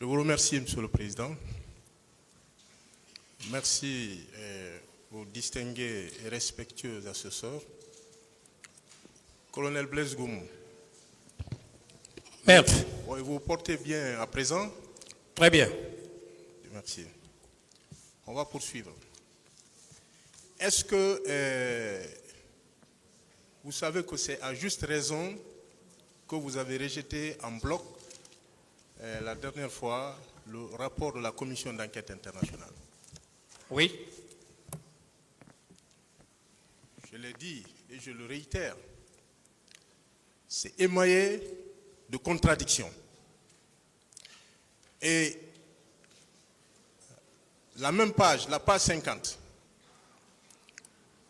Je vous remercie, Monsieur le Président. Merci aux distingués et respectueux assesseurs. Colonel Blaise Goumou. Maître. Oui, vous vous portez bien à présent? Très bien. Merci. On va poursuivre. Est-ce que vous savez que c'est à juste raison que vous avez rejeté en bloc la dernière fois le rapport de la commission d'enquête internationale? Oui. Je l'ai dit et je le réitère, c'est émaillé de contradictions. Et la même page, la page 50,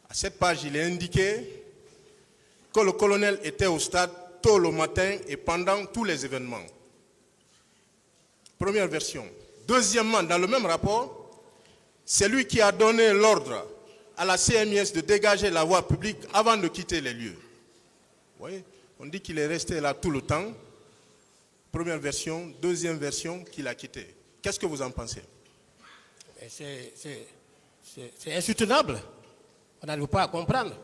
à cette page, il est indiqué que le colonel était au stade tôt le matin et pendant tous les événements. Première version. Deuxièmement, dans le même rapport, c'est lui qui a donné l'ordre à la CMIS de dégager la voie publique avant de quitter les lieux. Vous voyez, on dit qu'il est resté là tout le temps. Première version, deuxième version, qu'il a quitté. Qu'est-ce que vous en pensez? C'est insoutenable. On n'arrive pas à comprendre.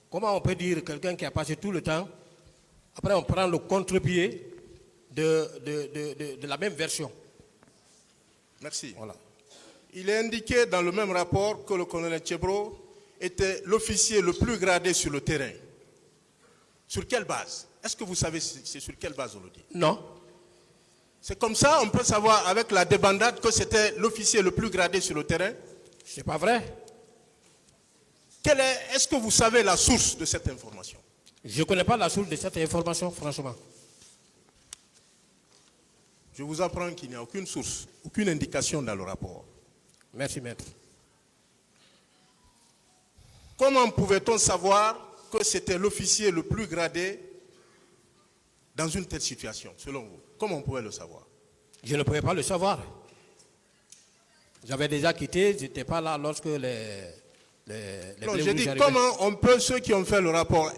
Comment on peut dire quelqu'un qui a passé tout le temps, après on prend le contre-pied de la même version. Merci. Voilà. Il est indiqué dans le même rapport que le colonel Tchebro était l'officier le plus gradé sur le terrain. Sur quelle base? Est-ce que vous savez c'est sur quelle base on le dit? Non. C'est comme ça, on peut savoir avec la débandade que c'était l'officier le plus gradé sur le terrain? C'est pas vrai. Est-ce que vous savez la source de cette information? Je ne connais pas la source de cette information, franchement. Je vous apprends qu'il n'y a aucune source, aucune indication dans le rapport. Merci, maître. Comment pouvait-on savoir que c'était l'officier le plus gradé dans une telle situation, selon vous? Comment on pouvait le savoir? Je ne pouvais pas le savoir. J'avais déjà quitté, je n'étais pas là lorsque les non, j'ai dit comment on peut, ceux qui ont fait le rapport,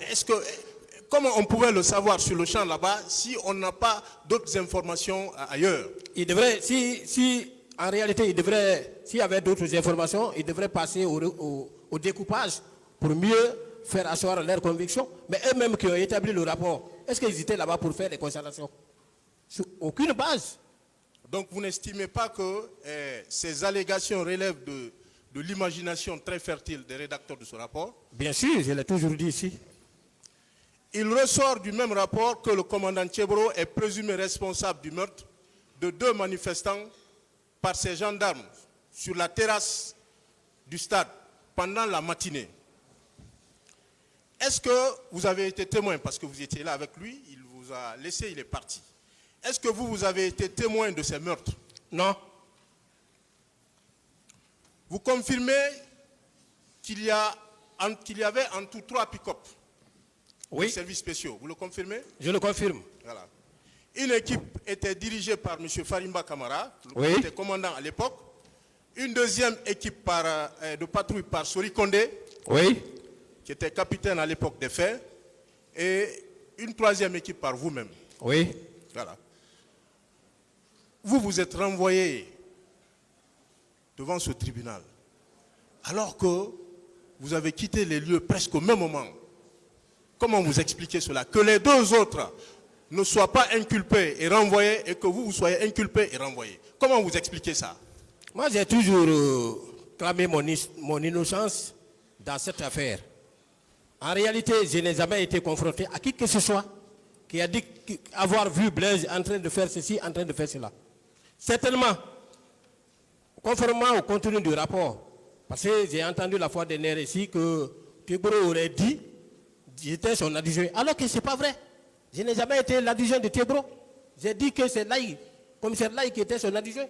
comment on pouvait le savoir sur le champ là-bas si on n'a pas d'autres informations ailleurs? Il devrait, en réalité, s'il y avait d'autres informations, il devrait passer au découpage pour mieux faire asseoir leurs convictions. Mais eux-mêmes qui ont établi le rapport, est-ce qu'ils étaient là-bas pour faire des constatations? Sur aucune base. Donc vous n'estimez pas que ces allégations relèvent de l'imagination très fertile des rédacteurs de ce rapport? Bien sûr, je l'ai toujours dit ici. Il ressort du même rapport que le commandant Tchebro est présumé responsable du meurtre de 2 manifestants par ses gendarmes sur la terrasse du stade pendant la matinée. Est-ce que vous avez été témoin, parce que vous étiez là avec lui, il vous a laissé, il est parti. Est-ce que vous avez été témoin de ces meurtres? Non. Vous confirmez qu'il y avait en tout 3 pick-up de services spéciaux. Vous le confirmez? Je le confirme. Voilà. Une équipe était dirigée par M. Farimba Kamara, qui était commandant à l'époque. Une deuxième équipe de patrouille par Sori Kondé, qui était capitaine à l'époque des faits. Et une troisième équipe par vous-même. Oui. Voilà. Vous êtes renvoyé devant ce tribunal, alors que vous avez quitté les lieux presque au même moment. Comment vous expliquez cela? Que les 2 autres ne soient pas inculpés et renvoyés et que vous soyez inculpés et renvoyés. Comment vous expliquez ça? Moi, j'ai toujours clamé mon innocence dans cette affaire. En réalité, je n'ai jamais été confronté à qui que ce soit qui a dit avoir vu Blaise en train de faire ceci, en train de faire cela. Certainement, conformément au contenu du rapport, parce que j'ai entendu la fois dernière ici que Tchebro aurait dit j'étais son adjoint, alors que ce n'est pas vrai. Je n'ai jamais été l'adjoint de Tchebro. J'ai dit que c'est Laï, commissaire Laï qui était son adjoint.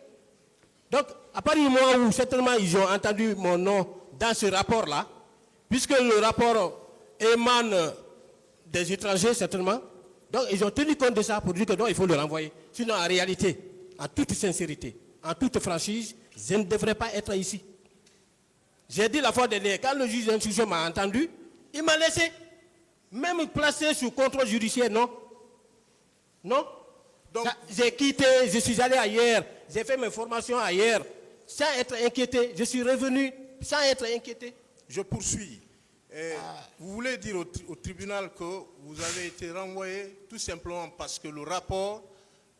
Donc, à partir du moment où certainement ils ont entendu mon nom dans ce rapport-là, puisque le rapport émane des étrangers certainement, donc ils ont tenu compte de ça pour dire que non, il faut le renvoyer. Sinon, en réalité, en toute sincérité, en toute franchise, je ne devrais pas être ici. J'ai dit la fois dernière, quand le juge d'instruction m'a entendu, il m'a laissé, même placé sous contrôle judiciaire, non. Non. Donc, J'ai quitté, je suis allé ailleurs, j'ai fait mes formations ailleurs, sans être inquiété. Je suis revenu sans être inquiété. je poursuis. Vous voulez dire au tribunal que vous avez été renvoyé tout simplement parce que le rapport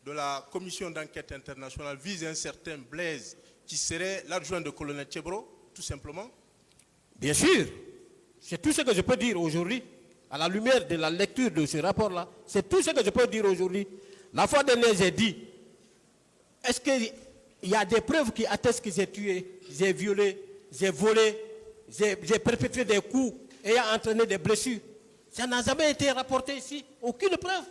de la commission d'enquête internationale vise un certain Blaise qui serait l'adjoint de colonel Tchebro, tout simplement? Bien sûr, c'est tout ce que je peux dire aujourd'hui, à la lumière de la lecture de ce rapport-là. C'est tout ce que je peux dire aujourd'hui. La fois dernière, j'ai dit, est-ce qu'il y a des preuves qui attestent que j'ai tué, j'ai violé, j'ai volé, j'ai perpétré des coups ayant entraîné des blessures? Ça n'a jamais été rapporté ici, aucune preuve.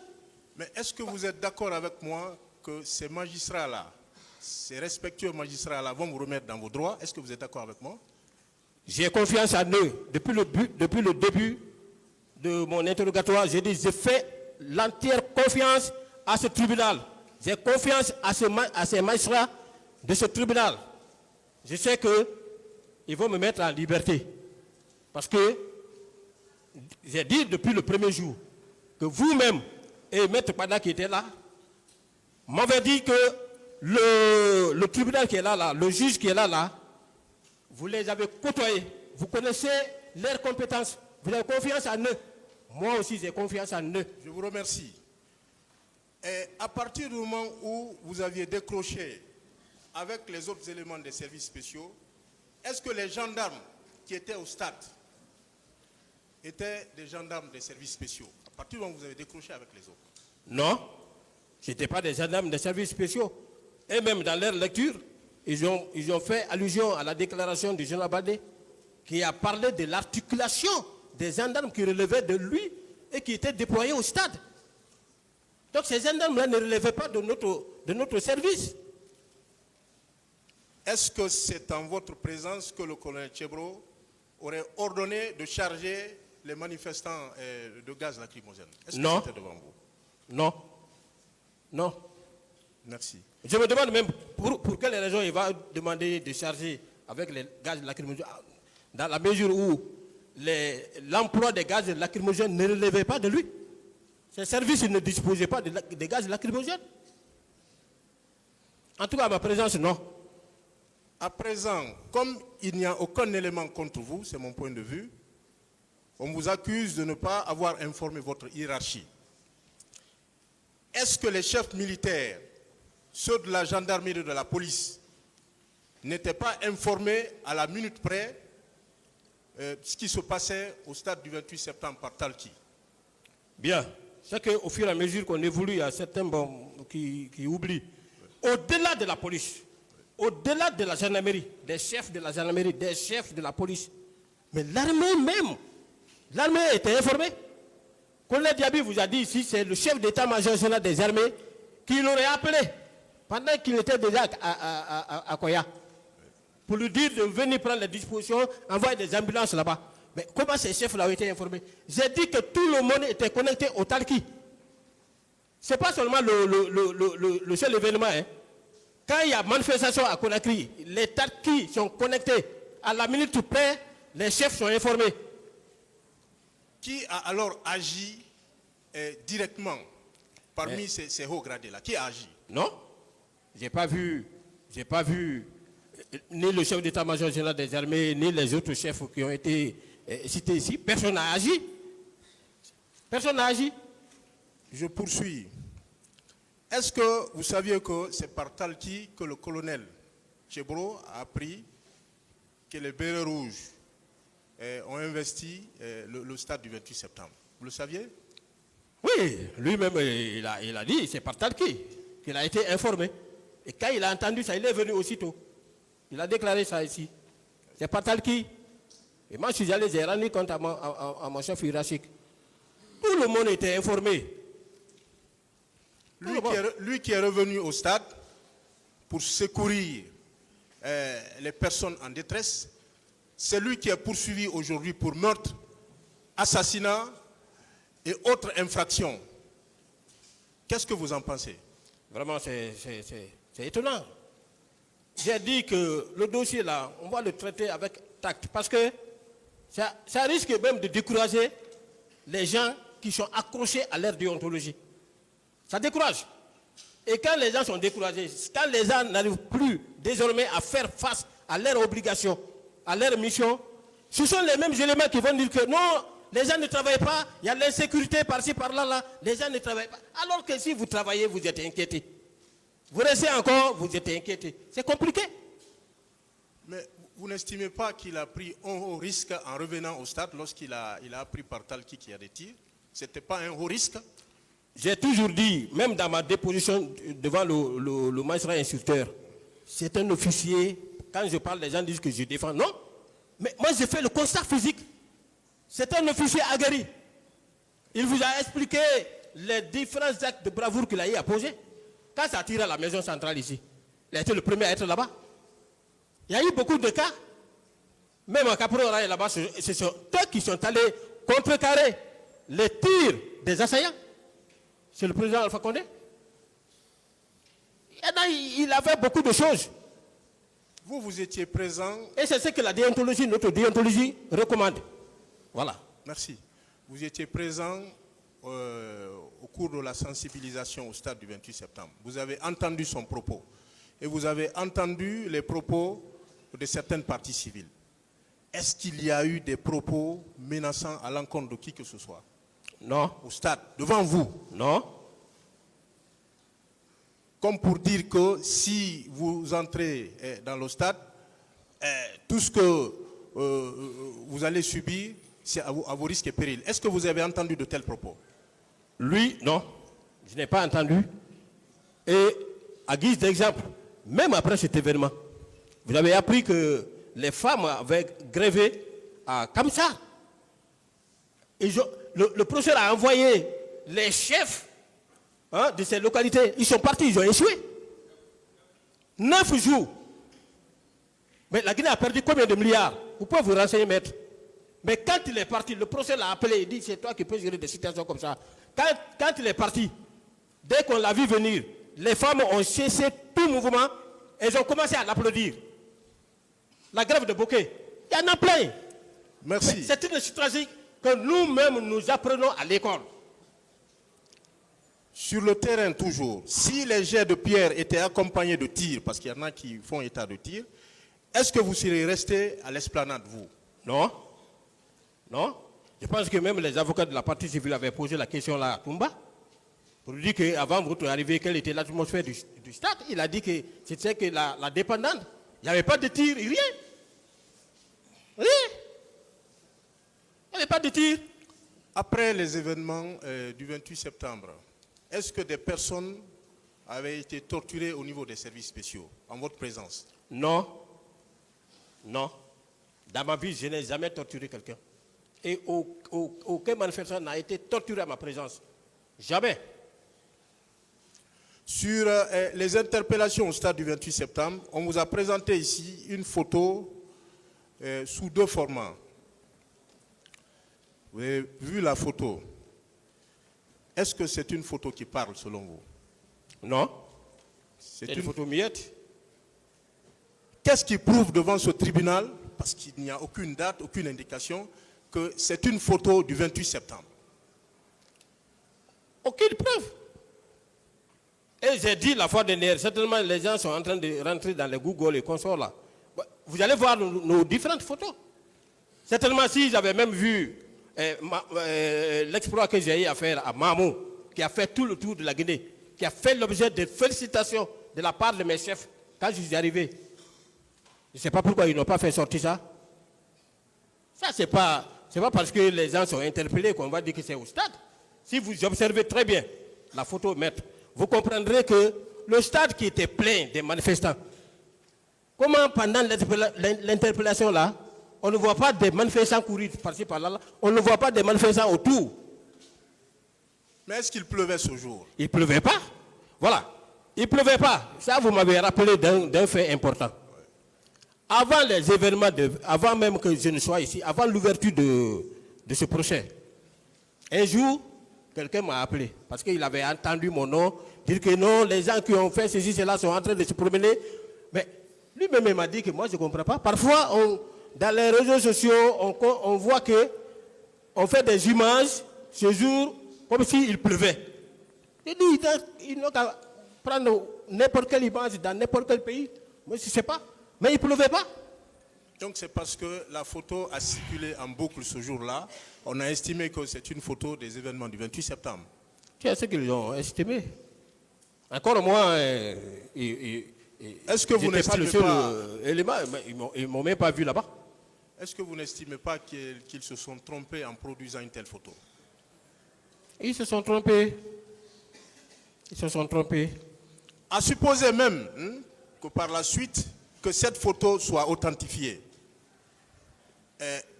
Mais est-ce que vous êtes d'accord avec moi que ces magistrats-là, ces respectueux magistrats-là vont vous remettre dans vos droits? Est-ce que vous êtes d'accord avec moi? J'ai confiance en eux. Depuis le début de mon interrogatoire, j'ai dit, je fais l'entière confiance à ce tribunal. J'ai confiance à ces magistrats de ce tribunal. Je sais qu'ils vont me mettre en liberté. Parce que j'ai dit depuis le premier jour que vous-même et Maître Pada qui était là m'avez dit que le tribunal qui est là, le juge qui est là, vous les avez côtoyés. Vous connaissez leurs compétences. Vous avez confiance en eux. Moi aussi, j'ai confiance en eux. Je vous remercie. Et à partir du moment où vous aviez décroché avec les autres éléments des services spéciaux, est-ce que les gendarmes qui étaient au stade étaient des gendarmes des services spéciaux? À partir du moment où vous avez décroché avec les autres? Non, ce n'étaient pas des gendarmes des services spéciaux. Et même dans leur lecture, ils ont fait allusion à la déclaration du général Badé qui a parlé de l'articulation des gendarmes qui relevaient de lui et qui étaient déployés au stade. Donc ces gendarmes-là ne relevaient pas de notre service. Est-ce que c'est en votre présence que le colonel Tchebro aurait ordonné de charger les manifestants de gaz lacrymogène? Est-ce que Non. c'était devant vous? Non. Non. Merci. Je me demande même pour quelle raison il va demander de charger avec les gaz lacrymogènes, dans la mesure où l'emploi des gaz lacrymogènes ne relevait pas de lui. Ces services ne disposaient pas de gaz lacrymogènes. En tout cas, à ma présence, non. À présent, comme il n'y a aucun élément contre vous, c'est mon point de vue, on vous accuse de ne pas avoir informé votre hiérarchie. Est-ce que les chefs militaires, ceux de la gendarmerie et de la police, n'étaient pas informés à la minute près ce qui se passait au stade du 28 septembre par Talki? Bien. C'est qu'au fur et à mesure qu'on évolue, il y a certains qui oublient. Au-delà de la police, au-delà de la gendarmerie, des chefs de la gendarmerie, des chefs de la police, mais l'armée même, l'armée était informée. Colonel Diaby vous a dit ici, c'est le chef d'état-major général des armées qui l'aurait appelé pendant qu'il était déjà à Koya pour lui dire de venir prendre les dispositions, envoyer des ambulances là-bas. Mais comment ces chefs-là ont été informés? J'ai dit que tout le monde était connecté au Talki. Ce n'est pas seulement le seul événement. Hein. Quand il y a manifestation à Conakry, les Talki sont connectés. À la minute près, les chefs sont informés. Qui a alors agi directement parmi ces hauts gradés-là? Qui a agi? Non, j'ai pas vu ni le chef d'état-major général des armées, ni les autres chefs qui ont été cités ici. Personne n'a agi. Personne n'a agi. Je poursuis. Est-ce que vous saviez que c'est par Talki que le colonel Tchebro a appris que les bérets rouges ont investi le stade du 28 septembre? Vous le saviez? Oui, lui-même, il a dit, c'est par Talki qu'il a été informé. Et quand il a entendu ça, il est venu aussitôt. Il a déclaré ça ici. C'est par Talki. Et moi, je suis allé, j'ai rendu compte à mon chef hiérarchique. Tout le monde était informé. Lui qui est revenu au stade pour secourir les personnes en détresse, c'est lui qui est poursuivi aujourd'hui pour meurtre, assassinat et autres infractions. Qu'est-ce que vous en pensez? Vraiment, c'est étonnant. J'ai dit que le dossier là, on va le traiter avec tact parce que ça risque même de décourager les gens qui sont accrochés à leur déontologie. Ça décourage. Et quand les gens sont découragés, quand les gens n'arrivent plus désormais à faire face à leurs obligations, à leur mission, ce sont les mêmes éléments qui vont dire que non, les gens ne travaillent pas, il y a l'insécurité par-ci, par-là, là, les gens ne travaillent pas. Alors que si vous travaillez, vous êtes inquiété. Vous restez encore, vous êtes inquiété. C'est compliqué. Mais vous n'estimez pas qu'il a pris un haut risque en revenant au stade lorsqu'il a appris par Talki qu'il y a des tirs? Ce n'était pas un haut risque? J'ai toujours dit, même dans ma déposition devant le magistrat instructeur, c'est un officier. Quand je parle, les gens disent que je défends. Non, mais moi j'ai fait le constat physique. C'est un officier aguerri. Il vous a expliqué les différents actes de bravoure qu'il a eu à poser. Quand ça tire à la maison centrale ici, il a été le premier à être là-bas. Il y a eu beaucoup de cas. Même à Caprora là-bas, ce sont eux qui sont allés contrecarrer les tirs des assaillants. C'est le président Alpha Condé. Il avait beaucoup de choses. Vous étiez présent. Et c'est ce que la déontologie, notre déontologie, recommande. Voilà. Merci. Vous étiez présent au cours de la sensibilisation au stade du 28 septembre. Vous avez entendu son propos. Et vous avez entendu les propos de certaines parties civiles. Est-ce qu'il y a eu des propos menaçants à l'encontre de qui que ce soit? Non. Au stade, devant vous? Non. Comme pour dire que si vous entrez dans le stade, tout ce que vous allez subir, c'est à vos risques et périls. Est-ce que vous avez entendu de tels propos? Lui, non. Je n'ai pas entendu. Et à guise d'exemple, même après cet événement, vous avez appris que les femmes avaient grévé à Kamsa. Le procureur a envoyé les chefs de ces localités. Ils sont partis, ils ont échoué. 9 jours. Mais la Guinée a perdu combien de milliards? Vous pouvez vous renseigner, maître. Mais quand il est parti, le procureur l'a appelé, il dit c'est toi qui peux gérer des situations comme ça. Quand il est parti, dès qu'on l'a vu venir, les femmes ont cessé tout mouvement, elles ont commencé à l'applaudir. La grève de Bokeh, il y en a plein. Merci. C'est une stratégie que nous-mêmes nous apprenons à l'école. Sur le terrain toujours, si les jets de pierre étaient accompagnés de tirs, parce qu'il y en a qui font état de tirs, est-ce que vous seriez resté à l'esplanade, vous? Non. Non. Je pense que même les avocats de la partie civile avaient posé la question là à Toumba. Pour lui dire qu'avant votre arrivée, quelle était l'atmosphère du stade? Il a dit que c'était que la dépendante. Il n'y avait pas de tir, rien. Rien. Il n'y avait pas de tir. Après les événements du 28 septembre, est-ce que des personnes avaient été torturées au niveau des services spéciaux, en votre présence? Non. Non. Dans ma vie, je n'ai jamais torturé quelqu'un. Et aucun manifestant n'a été torturé à ma présence. Jamais. Sur les interpellations au stade du 28 septembre, on vous a présenté ici une photo sous 2 formats. Vous avez vu la photo. Est-ce que c'est une photo qui parle selon vous? Non. C'est une photo miette. Qu'est-ce qui prouve devant ce tribunal, parce qu'il n'y a aucune date, aucune indication, que c'est une photo du 28 septembre? Aucune preuve. Et j'ai dit la fois dernière, certainement les gens sont en train de rentrer dans les Google et consorts là. Vous allez voir nos différentes photos. Certainement si j'avais même vu l'exploit que j'ai eu à faire à Mamou, qui a fait tout le tour de la Guinée, qui a fait l'objet de félicitations de la part de mes chefs quand je suis arrivé. Je ne sais pas pourquoi ils n'ont pas fait sortir ça. Ça, c'est pas parce que les gens sont interpellés qu'on va dire que c'est au stade. Si vous observez très bien la photo, maître, vous comprendrez que le stade qui était plein des manifestants, comment pendant l'interpellation là, on ne voit pas des manifestants courir par-ci par-là, on ne voit pas des manifestants autour. Mais est-ce qu'il pleuvait ce jour? Il ne pleuvait pas. Voilà. Il ne pleuvait pas. Ça, vous m'avez rappelé d'un fait important. Avant les événements, avant même que je ne sois ici, avant l'ouverture de ce procès, un jour, quelqu'un m'a appelé parce qu'il avait entendu mon nom dire que non, les gens qui ont fait ceci, cela sont en train de se promener. Mais lui-même m'a dit que moi je ne comprends pas. Parfois, dans les réseaux sociaux, on voit qu'on fait des images ce jour comme s'il pleuvait. Il dit, ils n'ont qu'à prendre n'importe quelle image dans n'importe quel pays. Moi, je ne sais pas. Mais il ne pleuvait pas. Donc c'est parce que la photo a circulé en boucle ce jour-là. On a estimé que c'est une photo des événements du 28 septembre. C'est ce qu'ils ont estimé. Encore moi, est-ce que vous n'étais pas le n'estimez seul pas, élément. Ils ne m'ont même pas vu là-bas. est-ce que vous n'estimez pas qu'ils se sont trompés en produisant une telle photo? Ils se sont trompés. Ils se sont trompés. À supposer même que par la suite, que cette photo soit authentifiée.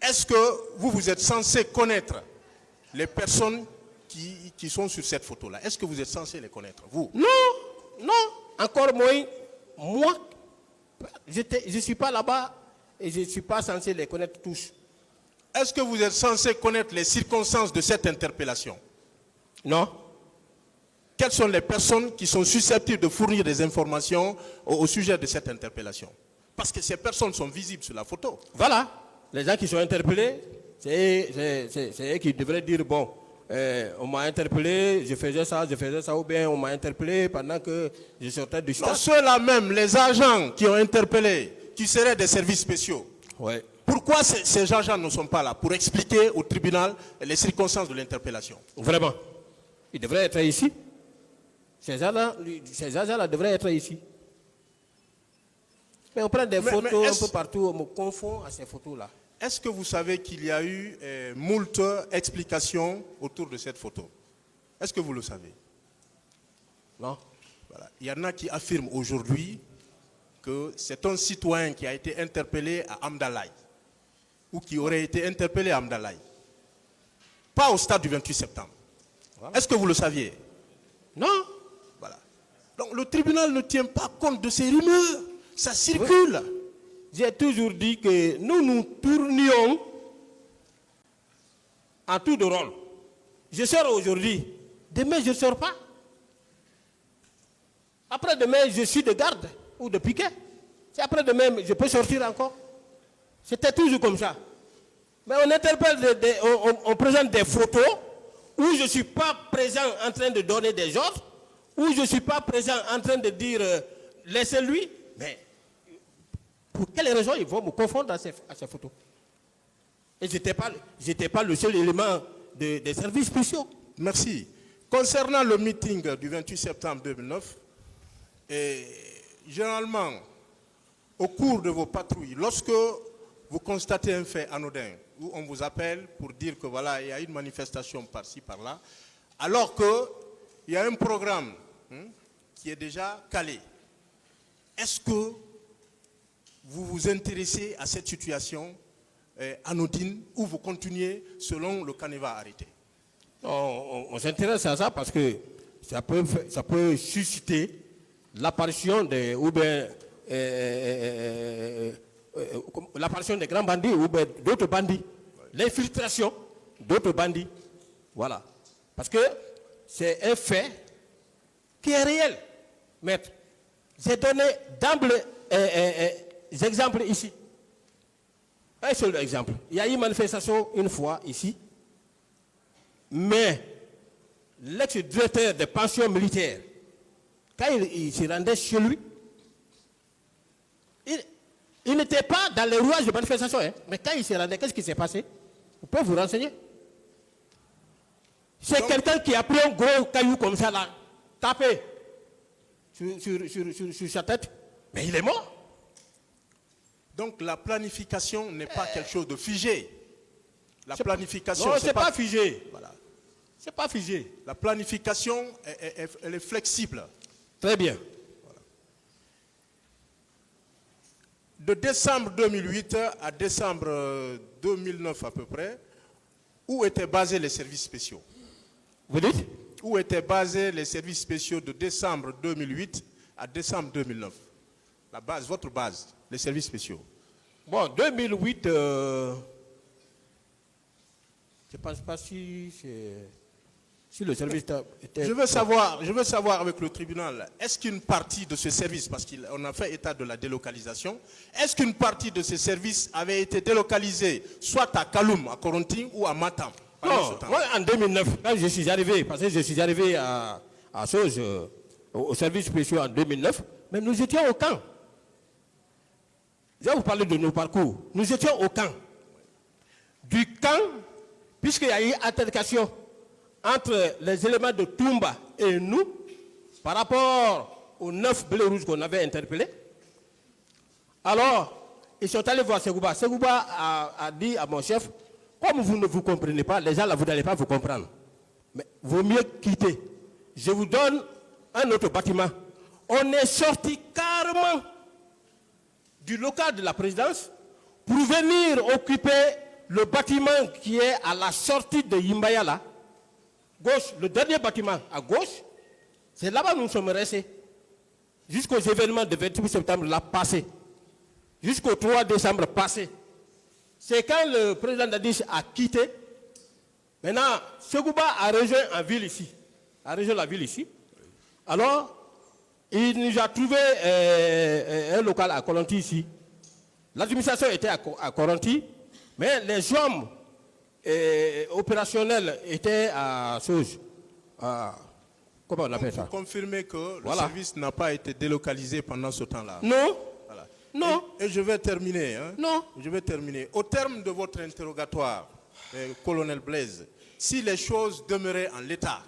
Est-ce que vous êtes censé connaître les personnes qui sont sur cette photo-là? Est-ce que vous êtes censé les connaître, vous? Non, non. Encore moins, moi, je ne suis pas là-bas et je ne suis pas censé les connaître tous. Est-ce que vous êtes censé connaître les circonstances de cette interpellation? Non. Quelles sont les personnes qui sont susceptibles de fournir des informations au sujet de cette interpellation? Parce que ces personnes sont visibles sur la photo. Voilà. Les gens qui sont interpellés, c'est eux qui devraient dire, bon, on m'a interpellé, je faisais ça, ou bien on m'a interpellé pendant que je sortais du stade. Non, ceux-là même, les agents qui ont interpellé, qui seraient des services spéciaux. Ouais. Pourquoi ces agents ne sont pas là pour expliquer au tribunal les circonstances de l'interpellation? Vraiment. Ils devraient être ici. Ces agents-là devraient être ici. Mais on prend des photos un peu partout, on me confond à ces photos-là. Est-ce que vous savez qu'il y a eu moult explications autour de cette photo? Est-ce que vous le savez? Non. Voilà. Il y en a qui affirment aujourd'hui que c'est un citoyen qui a été interpellé à Amdalaï ou qui aurait été interpellé à Amdalaï. Pas au stade du 28 septembre. Voilà. Est-ce que vous le saviez? Non. Voilà. Donc le tribunal ne tient pas compte de ces rumeurs. Ça circule. Oui. J'ai toujours dit que nous tournions en tour de rôle. Je sors aujourd'hui. Demain, je ne sors pas. Après-demain, je suis de garde ou de piquet. C'est après-demain, je peux sortir encore. C'était toujours comme ça. Mais on interpelle, on présente des photos où je ne suis pas présent en train de donner des ordres, où je ne suis pas présent en train de dire laissez-lui. Mais pour quelles raisons ils vont me confondre à ces photos? Et je n'étais pas le seul élément des services spéciaux. Merci. Concernant le meeting du 28 septembre 2009, généralement, au cours de vos patrouilles, lorsque vous constatez un fait anodin, où on vous appelle pour dire que voilà, il y a une manifestation par-ci, par-là, alors qu'il y a un programme qui est déjà calé, est-ce que vous vous intéressez à cette situation anodine ou vous continuez selon le canevas arrêté? On s'intéresse à ça parce que ça peut susciter l'apparition des l'apparition des grands bandits ou d'autres bandits, l'infiltration d'autres bandits. Voilà. Parce que c'est un fait qui est réel. Maître, j'ai donné d'emblée des exemples ici. Un seul exemple. Il y a eu une manifestation une fois ici, mais l'ex-directeur des pensions militaires, quand il se rendait chez lui, il n'était pas dans les rouages de manifestation, mais quand il se rendait, qu'est-ce qui s'est passé? Vous pouvez vous renseigner. C'est quelqu'un qui a pris un gros caillou comme ça là, tapé sur sa tête, mais il est mort. Donc la planification n'est pas quelque chose de figé. La planification, non, c'est pas figé. Voilà. C'est pas figé. La planification, elle est flexible. Très bien. Voilà. De décembre 2008 à décembre 2009 à peu près, où étaient basés les services spéciaux? Vous dites? Où étaient basés les services spéciaux de décembre 2008 à décembre 2009? La base, votre base, les services spéciaux. Bon, 2008, je ne pense pas si le service était... Je veux savoir avec le tribunal, est-ce qu'une partie de ce service, parce qu'on a fait état de la délocalisation, est-ce qu'une partie de ces services avait été délocalisée soit à Kaloum, à Koronti ou à Matam? Non, moi en 2009, quand je suis arrivé, parce que je suis arrivé à Sauge au service spécial en 2009, mais nous étions au camp. Je vais vous parler de nos parcours. Nous étions au camp. Du camp, puisqu'il y a eu altercation entre les éléments de Toumba et nous, par rapport aux 9 blés rouges qu'on avait interpellés. Alors, ils sont allés voir Segouba. Segouba a dit à mon chef, comme vous ne vous comprenez pas, les gens là, vous n'allez pas vous comprendre. Mais vaut mieux quitter. Je vous donne un autre bâtiment. On est sorti carrément du local de la présidence pour venir occuper le bâtiment qui est à la sortie de Yimbaya là, gauche, le dernier bâtiment à gauche. C'est là-bas que nous sommes restés. Jusqu'aux événements de 28 septembre là passé. Jusqu'au 3 décembre passé. C'est quand le président Dadis a quitté. Maintenant, Segouba a rejoint la ville ici. Alors, il nous a trouvé un local à Koronti ici. L'administration était à Koronti, mais les hommes opérationnels étaient à Souge. Comment on appelle ça? Vous confirmez que le service n'a pas été délocalisé pendant ce temps-là? Non. Voilà. Non. Et je vais terminer. Non. Je vais terminer. Au terme de votre interrogatoire, colonel Blaise, si les choses demeuraient en l'état,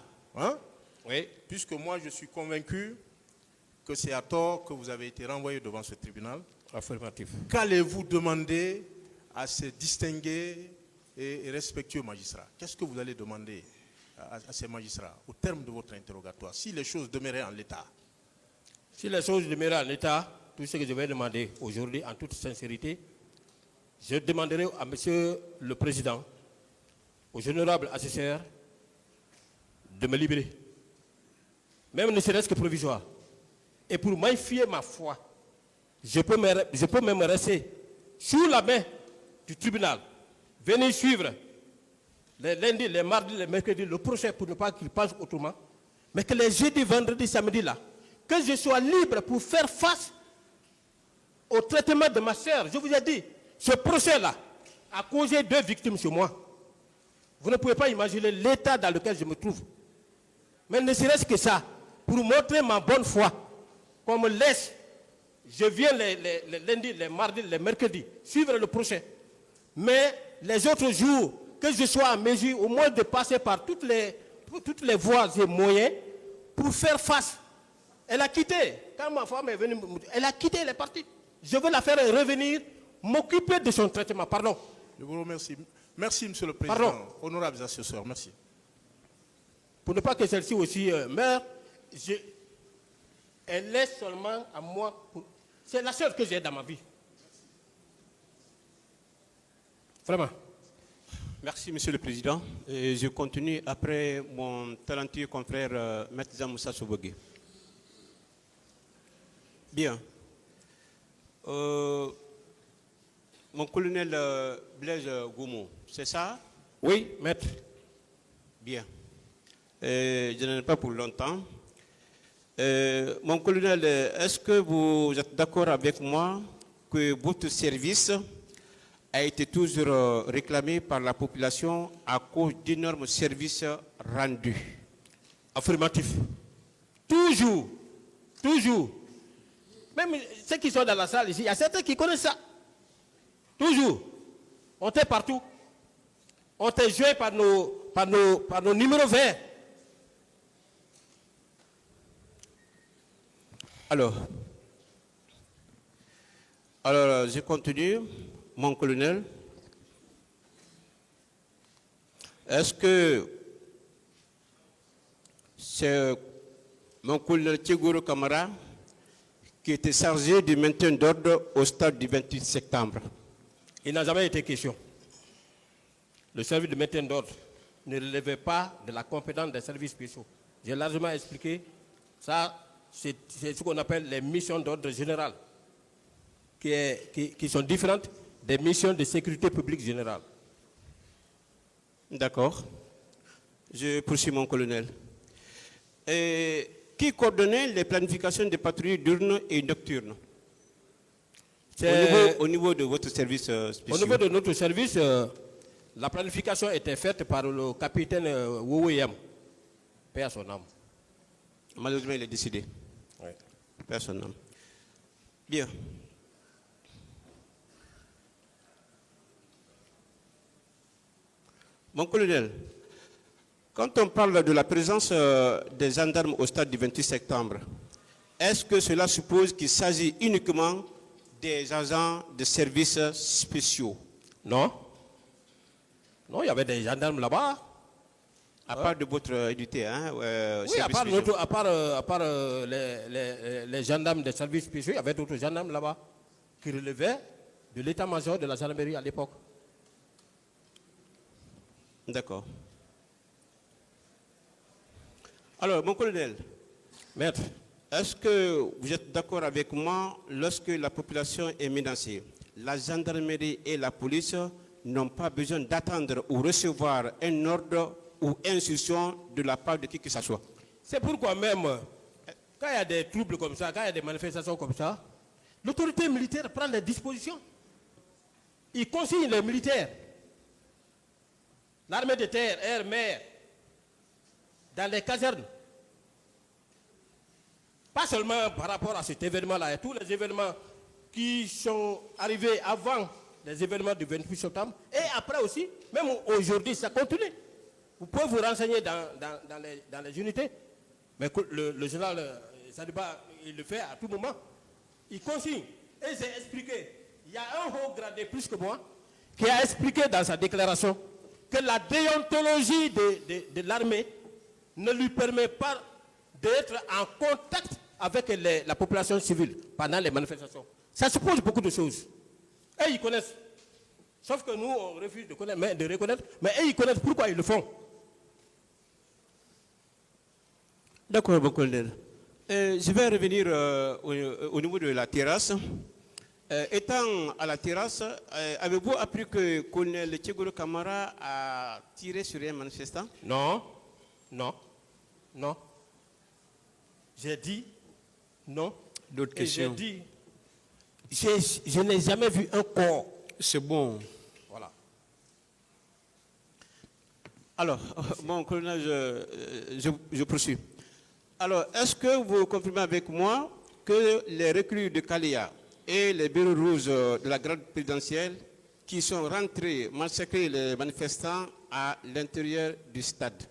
oui. Puisque moi je suis convaincu que c'est à tort que vous avez été renvoyé devant ce tribunal. Affirmatif. Qu'allez-vous demander à ces distingués et respectueux magistrats? Qu'est-ce que vous allez demander à ces magistrats au terme de votre interrogatoire, si les choses demeuraient en l'état? Si les choses demeuraient en l'état, tout ce que je vais demander aujourd'hui, en toute sincérité, je demanderai à monsieur le président, au général assesseur, de me libérer. Même ne serait-ce que provisoire. Et pour m'infier ma foi, je peux même rester sous la main du tribunal, venir suivre les lundis, les mardis, les mercredis, le procès pour ne pas qu'il passe autrement, mais que les jeudis, vendredis, samedis là, que je sois libre pour faire face au traitement de ma sœur. Je vous ai dit, ce procès-là a causé 2 victimes sur moi. Vous ne pouvez pas imaginer l'état dans lequel je me trouve. Mais ne serait-ce que ça, pour montrer ma bonne foi, qu'on me laisse, je viens les lundis, les mardis, les mercredis, suivre le procès. Mais les autres jours, que je sois en mesure au moins de passer par toutes les voies et moyens pour faire face. Elle a quitté. Quand ma femme est venue, elle a quitté, elle est partie. Je veux la faire revenir, m'occuper de son traitement. Pardon. Je vous remercie. Merci, monsieur le président. Pardon. Honorables assesseurs, merci. Pour ne pas que celle-ci aussi meure, elle est seulement à moi. C'est la seule que j'ai dans ma vie. Vraiment. Merci, monsieur le président. Et je continue après mon talentueux confrère Maître Moussa Sobogé. Bien. Mon colonel Blaise Goumou, c'est ça? Oui, maître. Bien. Je n'en ai pas pour longtemps. Mon colonel, est-ce que vous êtes d'accord avec moi que votre service a été toujours réclamé par la population à cause d'énormes services rendus? Affirmatif. Toujours. Toujours. Même ceux qui sont dans la salle ici, il y a certains qui connaissent ça. Toujours. On était partout. On était joué par nos numéros verts. Alors, je continue, mon colonel. Est-ce que c'est mon colonel Tchegouro Kamara qui était chargé du maintien d'ordre au stade du 28 septembre? Il n'a jamais été question. Le service de maintien d'ordre ne relevait pas de la compétence des services spéciaux. J'ai largement expliqué ça. C'est ce qu'on appelle les missions d'ordre général, qui sont différentes des missions de sécurité publique générale. D'accord. Je poursuis, mon colonel. Et qui coordonnait les planifications des patrouilles diurnes et nocturnes au niveau de votre service spécial? Au niveau de notre service, la planification était faite par le capitaine Wowoyam, paix à son âme. Malheureusement, il est décédé. Oui. Personne. Non. Bien. Mon colonel, quand on parle de la présence des gendarmes au stade du 28 septembre, est-ce que cela suppose qu'il s'agit uniquement des agents de services spéciaux? Non. Non, il y avait des gendarmes là-bas. À part de votre unité, hein? Oui, à part les gendarmes des services spéciaux, il y avait d'autres gendarmes là-bas qui relevaient de l'état-major de la gendarmerie à l'époque. D'accord. Alors, mon colonel, Maître, est-ce que vous êtes d'accord avec moi lorsque la population est menacée? La gendarmerie et la police n'ont pas besoin d'attendre ou recevoir un ordre ou instruction de la part de qui que ce soit. c'est pourquoi même, quand il y a des troubles comme ça, quand il y a des manifestations comme ça, l'autorité militaire prend des dispositions. Il consigne les militaires, l'armée de terre, air, mer, dans les casernes. Pas seulement par rapport à cet événement-là, et tous les événements qui sont arrivés avant les événements du 28 septembre, et après aussi, même aujourd'hui, ça continue. Vous pouvez vous renseigner dans les unités. Mais le général Sadiba, il le fait à tout moment. Il consigne. Et j'ai expliqué. Il y a un haut gradé plus que moi qui a expliqué dans sa déclaration que la déontologie de l'armée ne lui permet pas d'être en contact avec la population civile pendant les manifestations. Ça suppose beaucoup de choses. Et ils connaissent. Sauf que nous, on refuse de reconnaître. Mais eux, ils connaissent pourquoi ils le font. D'accord, mon colonel. Je vais revenir au niveau de la terrasse. Étant à la terrasse, avez-vous appris que colonel Tchegoro Kamara a tiré sur un manifestant? Non, non, non. J'ai dit non. D'autres Et j'ai questions? dit, je n'ai jamais vu un corps. C'est bon. Voilà. Alors, mon colonel, je poursuis. Alors, est-ce que vous confirmez avec moi que les recrues de Kalia et les bureaux rouges de la garde présidentielle qui sont rentrés massacrer les manifestants à l'intérieur du stade?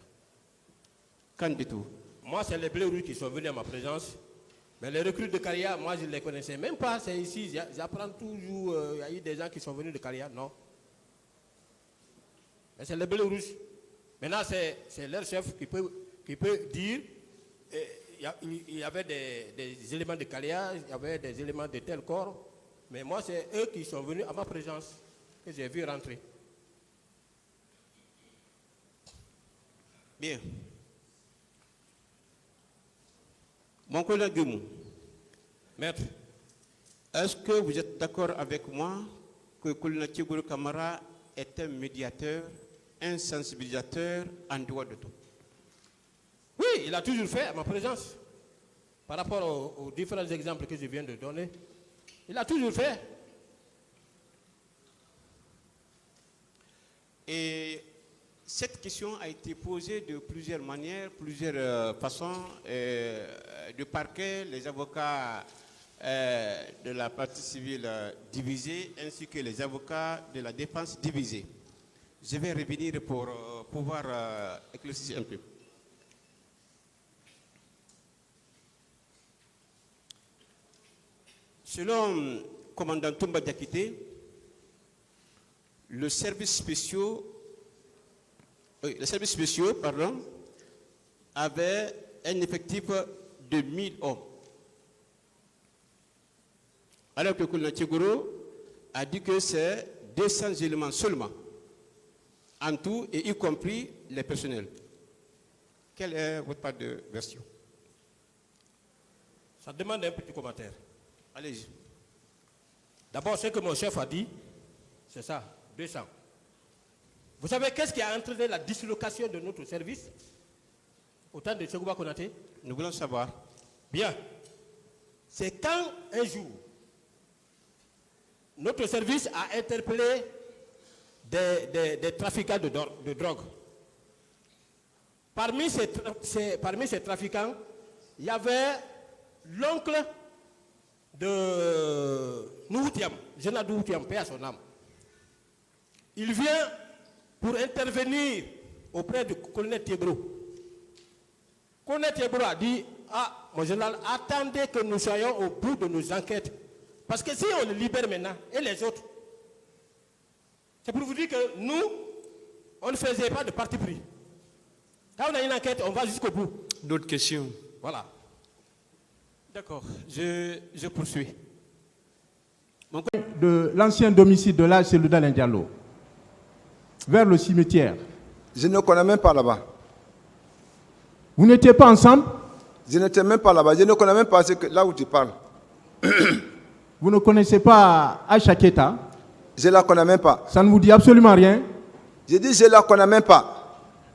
Qu'en dites-vous? Moi, c'est les bleus rouges qui sont venus à ma présence. Mais les recrues de Caria, moi, je ne les connaissais même pas. C'est ici, j'apprends toujours. Il y a eu des gens qui sont venus de Caria, non. Mais c'est les bleus rouges. Maintenant, c'est leur chef qui peut dire. Il y avait des éléments de Caria, il y avait des éléments de tel corps. Mais moi, c'est eux qui sont venus à ma présence que j'ai vu rentrer. Bien. Mon collègue Guimou, Maître, est-ce que vous êtes d'accord avec moi que Colonel Tchegoro Kamara est un médiateur, un sensibilisateur en dehors de tout? oui, il a toujours fait à ma présence. Par rapport aux différents exemples que je viens de donner, il a toujours fait. Et cette question a été posée de plusieurs manières, plusieurs façons. De parquet, les avocats de la partie civile divisés, ainsi que les avocats de la défense divisés. Je vais revenir pour pouvoir éclaircir un peu. Selon le commandant Toumba Diakité, les services spéciaux avaient un effectif de 1000 hommes. Alors que le colonel Tchegoro a dit que c'est 200 éléments seulement, en tout et y compris les personnels. Quelle est votre part de version? Ça demande un petit commentaire. Allez-y. D'abord, ce que mon chef a dit, c'est ça, 200. Vous savez qu'est-ce qui a entraîné la dislocation de notre service au temps de Segouba Konaté? Nous voulons savoir. Bien. C'est quand, un jour, notre service a interpellé des trafiquants de drogue. Parmi ces trafiquants, il y avait l'oncle de Nouhoutiam, Général Nouhoutiam, paix à son âme. Il vient pour intervenir auprès du colonel Thiebro. Le colonel Thiebro a dit, ah, mon général, attendez que nous soyons au bout de nos enquêtes. Parce que si on le libère maintenant, et les autres, c'est pour vous dire que nous, on ne faisait pas de parti pris. Quand on a une enquête, on va jusqu'au bout. D'autres questions? Voilà. D'accord, je poursuis. De l'ancien domicile de l'âge Selouda Diallo, vers le cimetière. Je ne connais même pas là-bas. Vous n'étiez pas ensemble? Je n'étais même pas là-bas. Je ne connais même pas là où tu parles. Vous ne connaissez pas Aïcha Keta? Je ne la connais même pas. Ça ne vous dit absolument rien? Je dis je ne la connais même pas.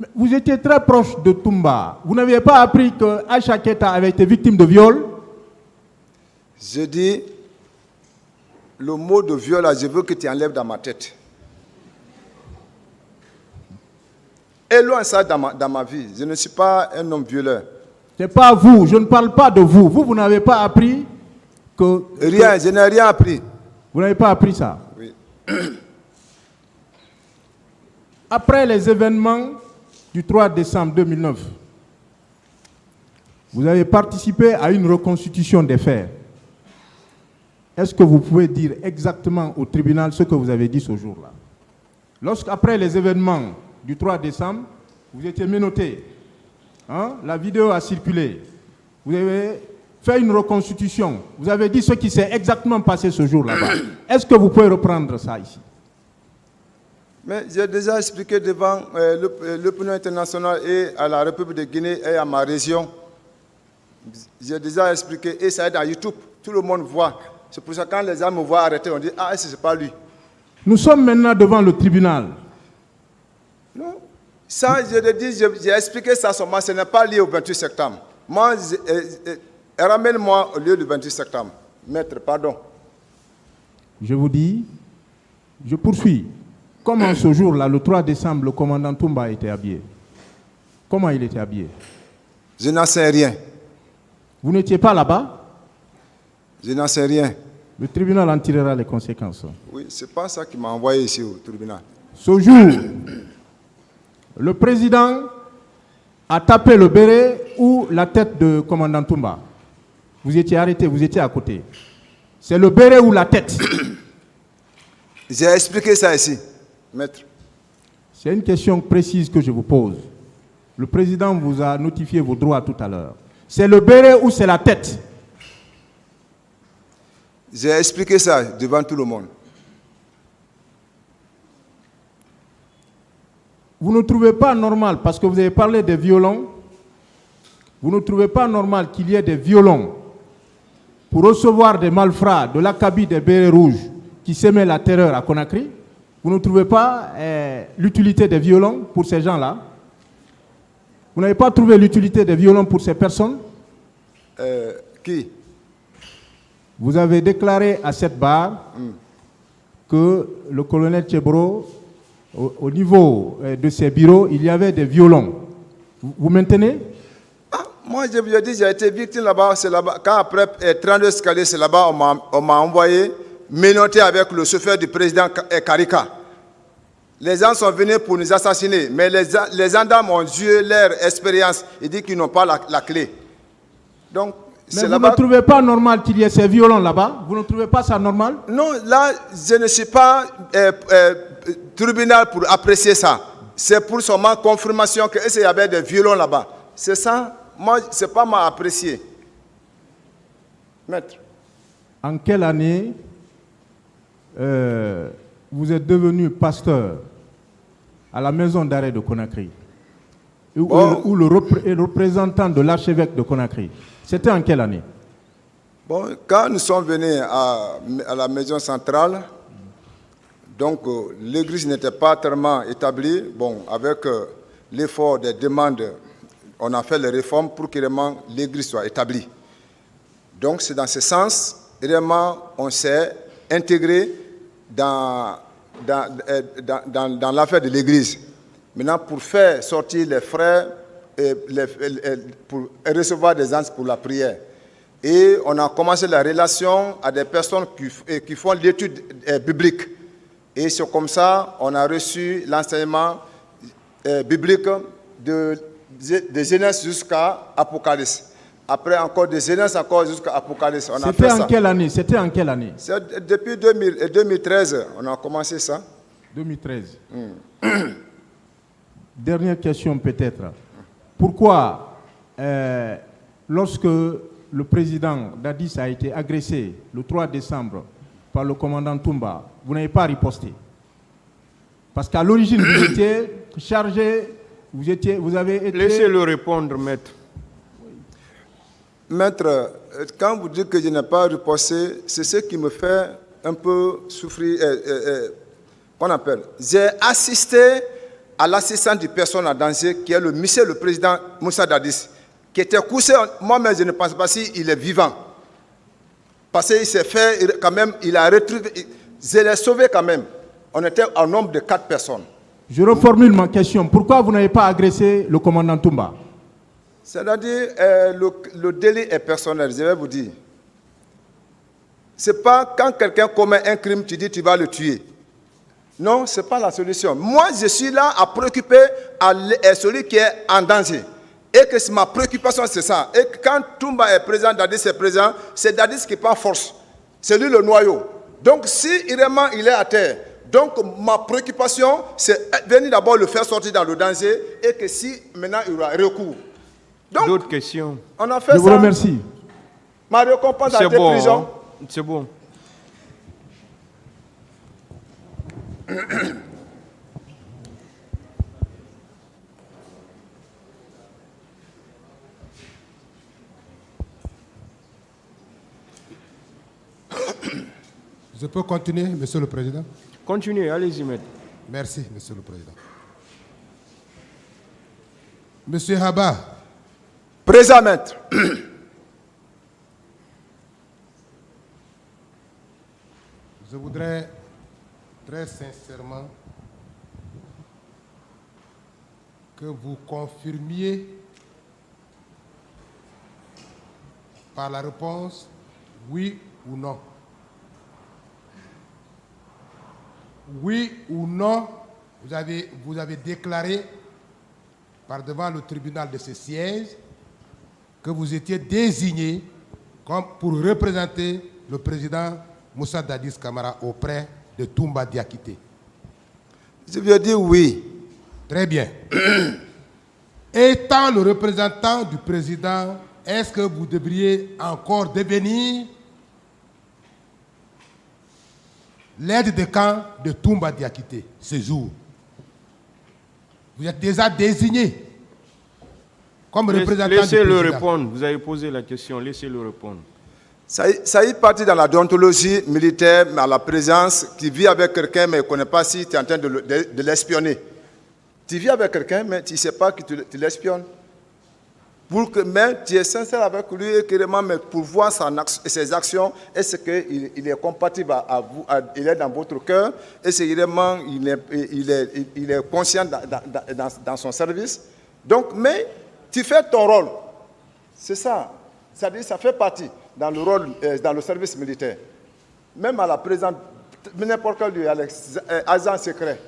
Mais vous étiez très proche de Toumba. Vous n'aviez pas appris que Aïcha Keta avait été victime de viol? Je dis, le mot de viol, là, je veux que tu enlèves dans ma tête. Éloigne ça dans ma vie. Je ne suis pas un homme violeur. Ce n'est pas vous. Je ne parle pas de vous. Vous n'avez pas appris que... Rien, je n'ai rien appris. Vous n'avez pas appris ça? Oui. Après les événements du 3 décembre 2009, vous avez participé à une reconstitution des faits. Est-ce que vous pouvez dire exactement au tribunal ce que vous avez dit ce jour-là? Lorsqu'après les événements du 3 décembre, vous étiez menotté, hein? La vidéo a circulé, vous avez fait une reconstitution, vous avez dit ce qui s'est exactement passé ce jour-là. Est-ce que vous pouvez reprendre ça ici? Mais j'ai déjà expliqué devant l'opinion internationale et à la République de Guinée et à ma région. J'ai déjà expliqué et ça est dans YouTube, tout le monde voit. C'est pour ça que quand les gens me voient arrêter, on dit « Ah, ce n'est pas lui ». Nous sommes maintenant devant le tribunal. Non. Ça, je le dis, j'ai expliqué ça seulement, ce n'est pas lié au 28 septembre. Moi, ramène-moi au lieu du 28 septembre. Maître, pardon. Je vous dis, je poursuis. Comment ce jour-là, le 3 décembre, le commandant Toumba était habillé? Comment il était habillé? Je n'en sais rien. Vous n'étiez pas là-bas? Je n'en sais rien. Le tribunal en tirera les conséquences. Oui, ce n'est pas ça qui m'a envoyé ici au tribunal. Ce jour, le président a tapé le béret ou la tête de commandant Toumba. Vous étiez arrêté, vous étiez à côté. C'est le béret ou la tête? J'ai expliqué ça ici, maître. C'est une question précise que je vous pose. Le président vous a notifié vos droits tout à l'heure. C'est le béret ou c'est la tête? J'ai expliqué ça devant tout le monde. Vous ne trouvez pas normal, parce que vous avez parlé des violons, vous ne trouvez pas normal qu'il y ait des violons pour recevoir des malfrats de l'acabit des bérets rouges qui sèment la terreur à Conakry? Vous ne trouvez pas l'utilité des violons pour ces gens-là? Vous n'avez pas trouvé l'utilité des violons pour ces personnes? Qui? Vous avez déclaré à cette barre que le colonel Thiebro, au niveau de ses bureaux, il y avait des violons. Vous maintenez? Moi, je vous ai dit, j'ai été victime là-bas. C'est là-bas. Quand après 32 escaliers, c'est là-bas, on m'a envoyé menotté avec le chauffeur du président Karika. Les gens sont venus pour nous assassiner, mais les gendarmes ont joué leur expérience. Ils disent qu'ils n'ont pas la clé. Donc, mais vous ne trouvez pas normal qu'il y ait ces violons là-bas? Vous ne trouvez pas ça normal? Non, là, je ne suis pas tribunal pour apprécier ça. C'est pour seulement confirmation qu'il y avait des violons là-bas. C'est ça. Moi, ce n'est pas mal apprécié. Maître. En quelle année vous êtes devenu pasteur à la maison d'arrêt de Conakry, ou le représentant de l'archevêque de Conakry? C'était en quelle année? Bon, quand nous sommes venus à la maison centrale, donc l'église n'était pas tellement établie. Bon, avec l'effort des demandes, on a fait les réformes pour que vraiment l'église soit établie. Donc c'est dans ce sens, vraiment, on s'est intégré dans l'affaire de l'église. Maintenant, pour faire sortir les frères, pour recevoir des ânes pour la prière. Et on a commencé la relation à des personnes qui font l'étude biblique. Et c'est comme ça qu'on a reçu l'enseignement biblique de Genèse jusqu'à Apocalypse. Après encore de Genèse encore jusqu'à Apocalypse. C'était en quelle année? C'était en quelle année? Depuis 2013, on a commencé ça. 2013. Dernière question peut-être. Pourquoi, lorsque le président Dadis a été agressé le 3 décembre par le commandant Toumba, vous n'avez pas riposté? Parce qu'à l'origine, vous étiez chargé, vous avez été... Laissez-le répondre, maître. Maître, quand vous dites que je n'ai pas riposté, c'est ce qui me fait un peu souffrir. Qu'on appelle. J'ai assisté à l'assistant du personne en danger, qui est le monsieur, le président Moussa Dadis, qui était couché. Moi-même, je ne pense pas s'il est vivant. Parce qu'il s'est fait, quand même, il a retrouvé. Je l'ai sauvé quand même. On était en nombre de 4 personnes. Je reformule ma question. Pourquoi vous n'avez pas agressé le commandant Toumba? C'est-à-dire, le délit est personnel, je vais vous dire. Ce n'est pas quand quelqu'un commet un crime, tu dis tu vas le tuer. Non, ce n'est pas la solution. Moi, je suis là à préoccuper à celui qui est en danger. Et que ma préoccupation, c'est ça. Et que quand Toumba est présent, Dadis est présent, c'est Dadis qui prend force. C'est lui le noyau. Donc, si vraiment il est à terre, donc ma préoccupation, c'est venir d'abord le faire sortir dans le danger et que si maintenant il y aura recours. D'autres questions? On a fait Je ça. vous remercie. Ma récompense a été bon, prison. hein? C'est bon. Je peux continuer, Monsieur le Président? Continuez, allez-y, maître. Merci, Monsieur le Président. Monsieur Haba. Présent, maître. Je voudrais très sincèrement que vous confirmiez par la réponse oui ou non. Oui ou non, vous avez déclaré par devant le tribunal de ce siège que vous étiez désigné comme pour représenter le président Moussa Dadis Camara auprès de Toumba Diakité. Je veux dire oui. Très bien. Étant le représentant du président, est-ce que vous devriez encore devenir l'aide de camp de Toumba Diakité ce jour? Vous êtes déjà désigné comme représentant du président. Laissez-le répondre. Vous avez posé la question, laissez-le répondre. Ça y est parti dans la déontologie militaire, mais à la présence, qui vit avec quelqu'un, mais ne connaît pas si tu es en train de l'espionner. Tu vis avec quelqu'un, mais tu ne sais pas que tu l'espionnes. Mais tu es sincère avec lui, mais pour voir ses actions, est-ce qu'il est compatible à vous, il est dans votre cœur, est-ce qu'il est conscient dans son service. Donc, mais tu fais ton rôle. C'est ça. C'est-à-dire ça fait partie dans le rôle, dans le service militaire. Même à la présence, n'importe quel lieu, agent secret,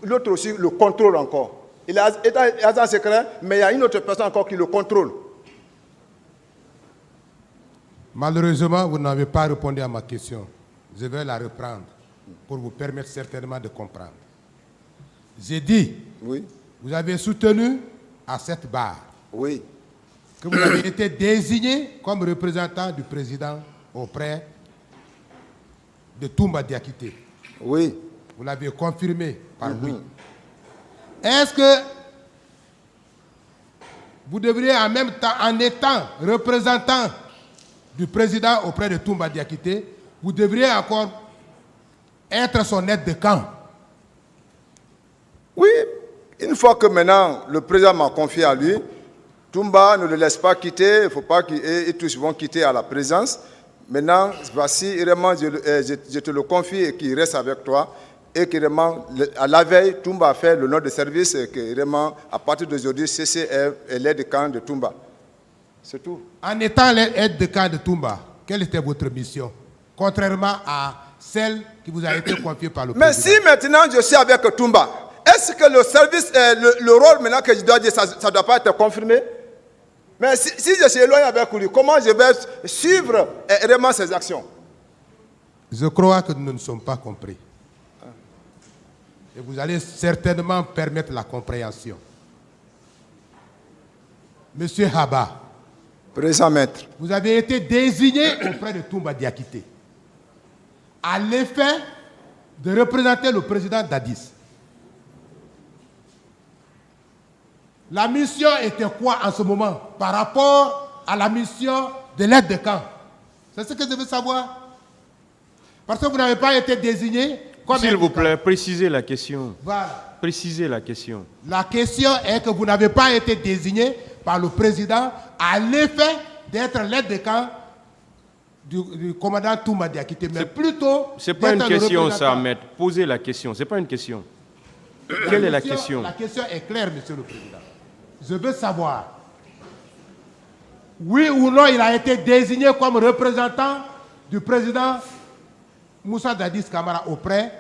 l'autre aussi le contrôle encore. Il est agent secret, mais il y a une autre personne encore qui le contrôle. Malheureusement, vous n'avez pas répondu à ma question. Je vais la reprendre pour vous permettre certainement de comprendre. J'ai dit, Oui. vous avez soutenu à cette barre Oui. que vous avez été désigné comme représentant du président auprès de Toumba Diakité. Oui. Vous l'avez confirmé par oui. Est-ce que vous devriez en même temps, en étant représentant du président auprès de Toumba Diakité, vous devriez encore être son aide de camp? Oui. Une fois que maintenant le président m'a confié à lui, Toumba ne le laisse pas quitter, il ne faut pas qu'ils tous vont quitter à la présence. Maintenant, voici, vraiment, je te le confie et qu'il reste avec toi. et que vraiment, à la veille, Toumba a fait le nom de service et que vraiment, à partir d'aujourd'hui, CCF est l'aide de camp de Toumba. C'est tout. En étant l'aide de camp de Toumba, quelle était votre mission? Contrairement à celle qui vous a été confiée par le Mais président. si maintenant je suis avec Toumba, est-ce que le service, le rôle maintenant que je dois dire, ça ne doit pas être confirmé? Mais si je suis éloigné avec lui, comment je vais suivre vraiment ses actions? Je crois que nous ne sommes pas compris. Et vous allez certainement permettre la compréhension. Monsieur Haba, Présent maître. vous avez été désigné auprès de Toumba Diakité à l'effet de représenter le président Dadis. La mission était quoi en ce moment par rapport à la mission de l'aide de camp? C'est ce que je veux savoir. Parce que vous n'avez pas été désigné comme S'il aide vous de camp. plaît, précisez la question. Voilà. Précisez la question. La question est que vous n'avez pas été désigné par le président à l'effet d'être l'aide de camp du commandant Toumba Diakité, mais plutôt... Ce n'est pas une d'être le question, ça, représentant. maître. Posez la question. Ce n'est pas une question. Quelle est la question? La question est claire, monsieur le président. Je veux savoir, oui ou non, il a été désigné comme représentant du président Moussa Dadis Camara auprès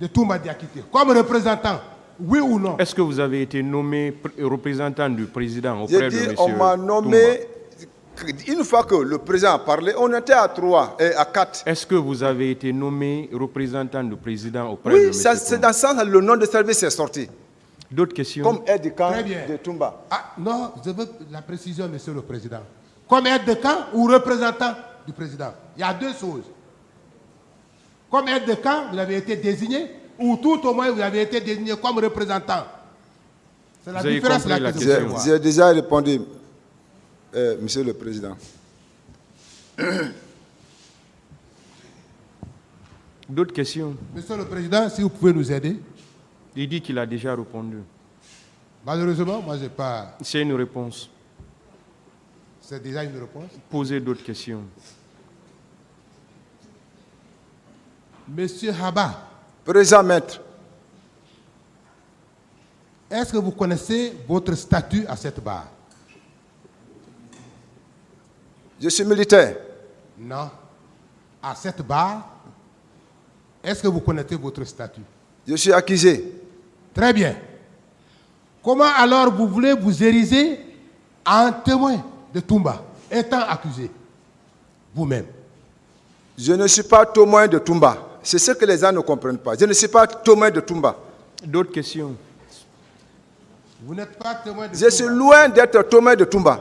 de Toumba Diakité. Comme représentant, oui ou non? Est-ce que vous avez été nommé représentant du président auprès J'ai de dit, M. on m'a nommé, une fois que le président a parlé, on était à 3 et à 4. Est-ce que vous avez été nommé représentant du président auprès de M. Oui, c'est dans ce sens que le nom de service est sorti. D'autres questions? Comme aide de camp Très bien. de Toumba. Ah, non, je veux la précision, monsieur le président. Comme aide de camp ou représentant du président? Il y a deux choses. Comme aide de camp, vous avez été désigné, ou tout au moins vous avez été désigné comme représentant. C'est la Vous avez différence compris là la que je question. veux voir. J'ai déjà répondu, monsieur le président. D'autres questions? Monsieur le président, si vous pouvez nous aider. Il dit qu'il a déjà répondu. Malheureusement, moi, je n'ai pas. C'est une réponse. C'est déjà une réponse. Posez d'autres questions. Monsieur Haba, Présent maître. est-ce que vous connaissez votre statut à cette barre? Je suis militaire. Non. À cette barre, est-ce que vous connaissez votre statut? Je suis accusé. Très bien. Comment alors vous voulez vous ériger en témoin de Toumba, étant accusé vous-même? Je ne suis pas témoin de Toumba. C'est ce que les gens ne comprennent pas. Je ne suis pas témoin de Toumba. D'autres questions? Vous n'êtes pas témoin de Je Toumba. suis loin d'être témoin de Toumba.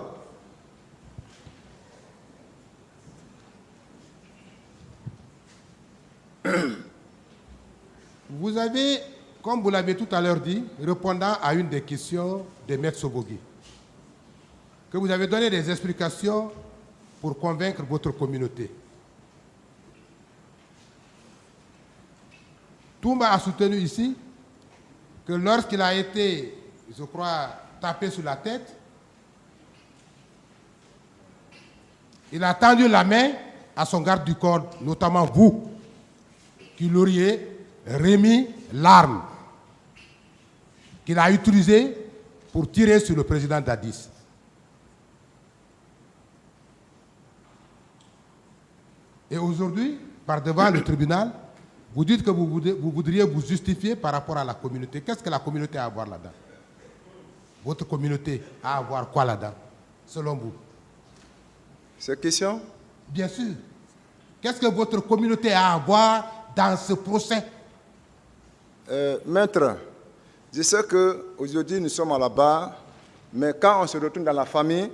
Vous avez, comme vous l'avez tout à l'heure dit, répondant à une des questions de Maître Sobogui, que vous avez donné des explications pour convaincre votre communauté. Toumba a soutenu ici que lorsqu'il a été, je crois, tapé sur la tête, il a tendu la main à son garde du corps, notamment vous, qui l'auriez remis l'arme qu'il a utilisée pour tirer sur le président Dadis. Et aujourd'hui, par devant le tribunal, vous dites que vous voudriez vous justifier par rapport à la communauté. Qu'est-ce que la communauté a à voir là-dedans? Votre communauté a à voir quoi là-dedans, selon vous? Cette question? Bien sûr. Qu'est-ce que votre communauté a à voir dans ce procès? Maître, je sais qu'aujourd'hui nous sommes à la barre, mais quand on se retourne dans la famille,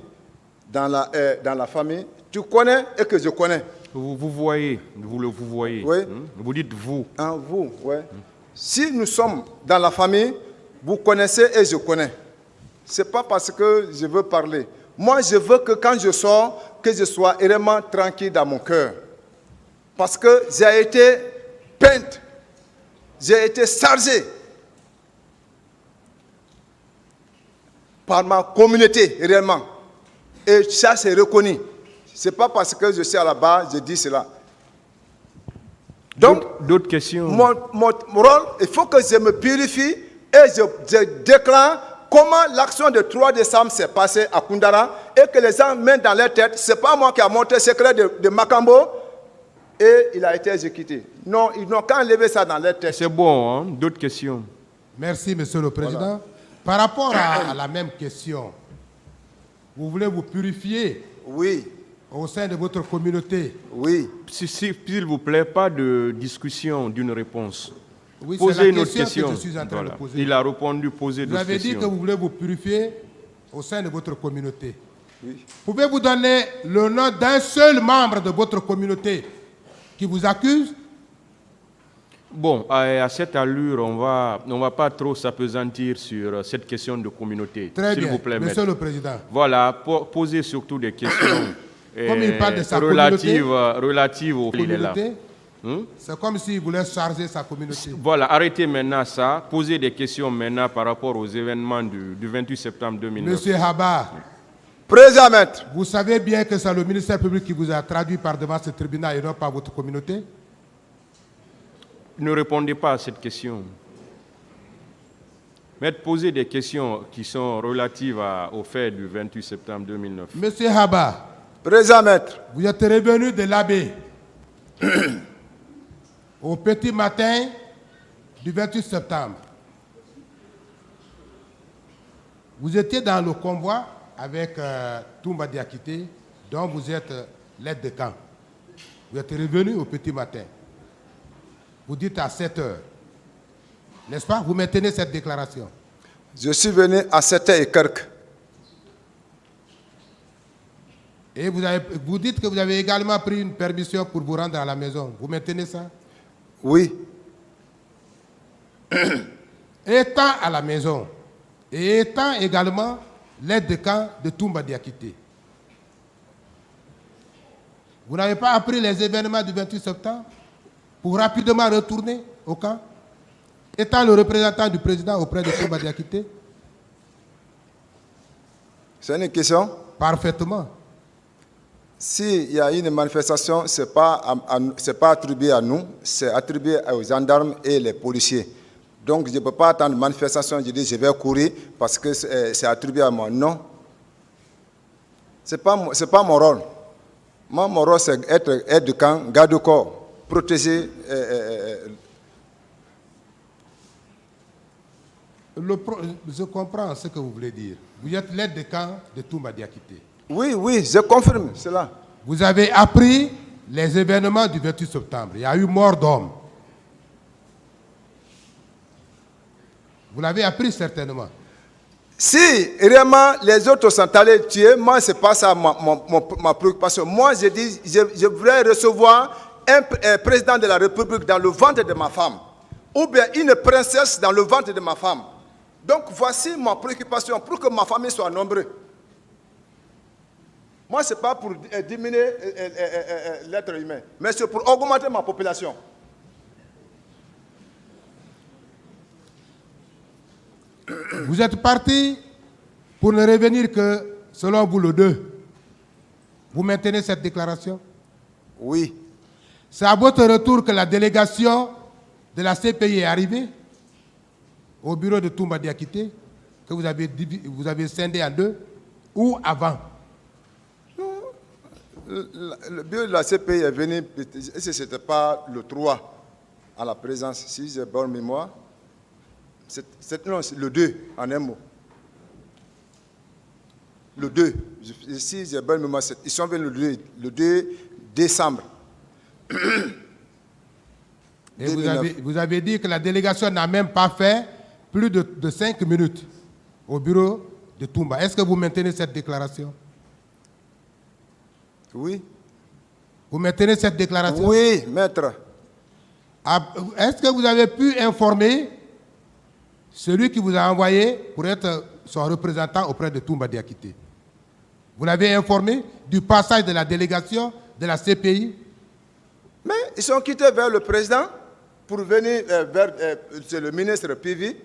tu connais et que je connais. Vous voyez, vous voyez. Oui. Vous dites vous. Hein, vous, oui. Si nous sommes dans la famille, vous connaissez et je connais. Ce n'est pas parce que je veux parler. Moi, je veux que quand je sors, que je sois vraiment tranquille dans mon cœur. Parce que j'ai été peinte, j'ai été chargé par ma communauté, réellement. Et ça, c'est reconnu. Ce n'est pas parce que je suis à la barre, je dis cela. Donc, D'autres questions? mon rôle, il faut que je me purifie et je déclare comment l'action du 3 décembre s'est passée à Koundara et que les gens mettent dans leur tête, ce n'est pas moi qui ai monté le secret de Makambo et il a été exécuté. Non, ils n'ont qu'à enlever ça dans leur tête. C'est bon, hein? D'autres questions? Merci, Monsieur le Président. Par rapport à la même question, vous voulez vous purifier Oui, au sein de votre communauté? oui. S'il vous plaît, pas de discussion d'une réponse. Oui, c'est Posez la une autre question que question. je suis en train Voilà. de poser. Il a répondu, posez Vous d'autres avez dit que questions. vous voulez vous purifier au sein de votre communauté. Pouvez-vous donner le nom d'un seul membre de votre communauté qui vous accuse? Bon, à cette allure, on va pas trop s'apesantir sur cette question de communauté. Très S'il bien, vous plaît, Monsieur maître. le Président. Voilà, posez surtout des questions Comme il parle de sa relatives au... Il est là. Communauté, c'est comme s'il voulait charger sa communauté. Voilà, arrêtez maintenant ça. Posez des questions maintenant par rapport aux événements du 28 septembre 2009. Monsieur Haba, Présent, maître. vous savez bien que c'est le ministère public qui vous a traduit par devant ce tribunal et non pas votre communauté? Ne répondez pas à cette question. Maître, posez des questions qui sont relatives au fait du 28 septembre 2009. Monsieur Haba, Présent, maître. vous êtes revenu de l'abbé au petit matin du 28 septembre. Vous étiez dans le convoi avec Toumba Diakité, dont vous êtes l'aide de camp. Vous êtes revenu au petit matin. Vous dites à 7 heures. N'est-ce pas? Vous maintenez cette déclaration. Je suis venu à 7h et quelques. Et vous dites que vous avez également pris une permission pour vous rendre à la maison. Vous maintenez ça? Oui. Étant à la maison et étant également l'aide de camp de Toumba Diakité, vous n'avez pas appris les événements du 28 septembre pour rapidement retourner au camp, étant le représentant du président auprès de Toumba Diakité? C'est une question. Parfaitement. S'il y a une manifestation, ce n'est pas attribué à nous, c'est attribué aux gendarmes et les policiers. Donc je ne peux pas attendre une manifestation, je dis je vais courir parce que c'est attribué à moi. Non. Ce n'est pas mon rôle. Moi, mon rôle, c'est être aide de camp, garde corps, protéger. Je comprends ce que vous voulez dire. Vous êtes l'aide de camp de Toumba Diakité. Oui, oui, je confirme cela. Vous avez appris les événements du 28 septembre. Il y a eu mort d'hommes. Vous l'avez appris certainement. Si réellement les autres sont allés tuer, moi, ce n'est pas ça ma préoccupation. Moi, je dis, je voudrais recevoir un président de la République dans le ventre de ma femme, ou bien une princesse dans le ventre de ma femme. Donc, voici ma préoccupation pour que ma famille soit nombreuse. Moi, ce n'est pas pour diminuer l'être humain, mais c'est pour augmenter ma population. Vous êtes parti pour ne revenir que, selon vous, le 2. Vous maintenez cette déclaration? Oui. C'est à votre retour que la délégation de la CPI est arrivée au bureau de Toumba Diakité, que vous avez scindé en 2, ou avant? Le bureau de la CPI est venu, ce n'était pas le 3 à la présence, si j'ai bonne mémoire. Non, c'est le 2 en un mot. Le 2. Si j'ai bonne mémoire, ils sont venus le 2 décembre. Et vous avez dit que la délégation n'a même pas fait plus de 5 minutes au bureau de Toumba. Est-ce que vous maintenez cette déclaration? Oui. Vous maintenez cette déclaration? Oui, maître. Est-ce que vous avez pu informer celui qui vous a envoyé pour être son représentant auprès de Toumba Diakité? Vous l'avez informé du passage de la délégation de la CPI? Mais ils sont quittés vers le président pour venir vers le ministre Pivi.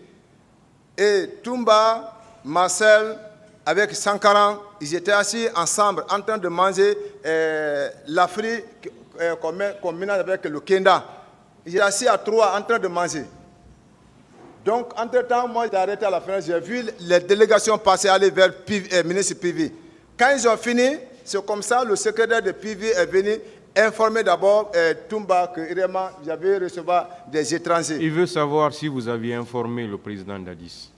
Et Toumba, Marcel, avec Sankara, ils étaient assis ensemble en train de manger l'Afrique qu'on mélange avec le Kenda. J'ai assis à 3 en train de manger. Donc, entre-temps, moi, j'ai arrêté à la fin. J'ai vu les délégations passer, aller vers le ministre PV. Quand ils ont fini, c'est comme ça, le secrétaire de PV est venu informer d'abord Toumba que vraiment, j'avais recevoir des étrangers. Il veut savoir si vous aviez informé le président Dadis.